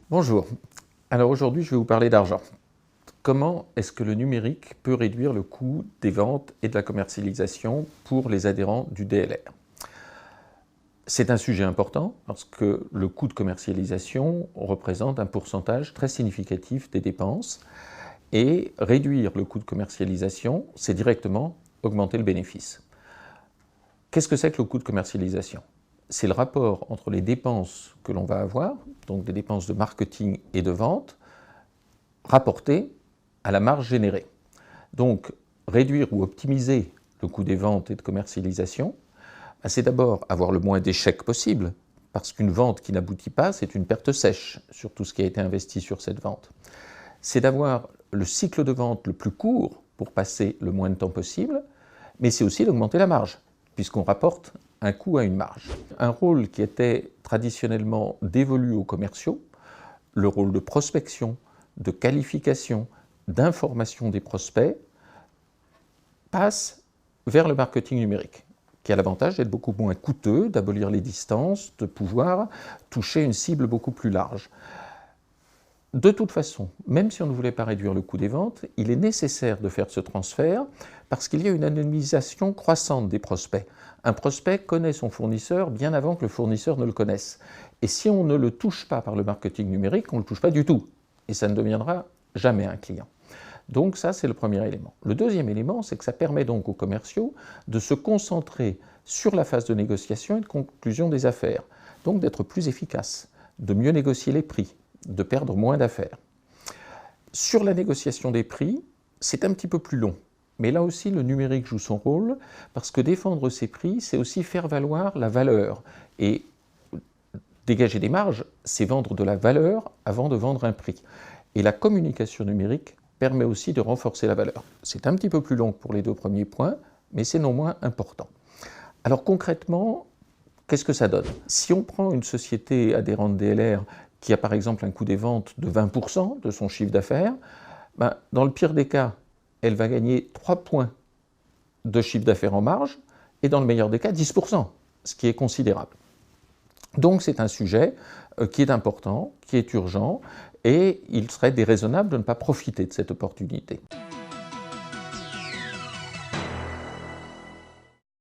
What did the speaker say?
Bonjour, alors aujourd'hui je vais vous parler d'argent. Comment est-ce que le numérique peut réduire le coût des ventes et de la commercialisation pour les adhérents du DLR? C'est un sujet important parce que le coût de commercialisation représente un pourcentage très significatif des dépenses et réduire le coût de commercialisation, c'est directement augmenter le bénéfice. Qu'est-ce que c'est que le coût de commercialisation? C'est le rapport entre les dépenses que l'on va avoir, donc des dépenses de marketing et de vente, rapportées à la marge générée. Donc, réduire ou optimiser le coût des ventes et de commercialisation, c'est d'abord avoir le moins d'échecs possible, parce qu'une vente qui n'aboutit pas, c'est une perte sèche sur tout ce qui a été investi sur cette vente. C'est d'avoir le cycle de vente le plus court pour passer le moins de temps possible, mais c'est aussi d'augmenter la marge, puisqu'on rapporte un coût à une marge. Un rôle qui était traditionnellement dévolu aux commerciaux, le rôle de prospection, de qualification, d'information des prospects, passe vers le marketing numérique, qui a l'avantage d'être beaucoup moins coûteux, d'abolir les distances, de pouvoir toucher une cible beaucoup plus large. De toute façon, même si on ne voulait pas réduire le coût des ventes, il est nécessaire de faire ce transfert parce qu'il y a une anonymisation croissante des prospects. Un prospect connaît son fournisseur bien avant que le fournisseur ne le connaisse. Et si on ne le touche pas par le marketing numérique, on ne le touche pas du tout. Et ça ne deviendra jamais un client. Donc ça, c'est le premier élément. Le deuxième élément, c'est que ça permet donc aux commerciaux de se concentrer sur la phase de négociation et de conclusion des affaires. Donc d'être plus efficaces, de mieux négocier les prix, de perdre moins d'affaires. Sur la négociation des prix, c'est un petit peu plus long. Mais là aussi, le numérique joue son rôle, parce que défendre ses prix, c'est aussi faire valoir la valeur. Et dégager des marges, c'est vendre de la valeur avant de vendre un prix. Et la communication numérique permet aussi de renforcer la valeur. C'est un petit peu plus long pour les deux premiers points, mais c'est non moins important. Alors concrètement, qu'est-ce que ça donne? Si on prend une société adhérente DLR qui a par exemple un coût des ventes de 20% de son chiffre d'affaires, dans le pire des cas, elle va gagner 3 points de chiffre d'affaires en marge, et dans le meilleur des cas, 10%, ce qui est considérable. Donc c'est un sujet qui est important, qui est urgent, et il serait déraisonnable de ne pas profiter de cette opportunité.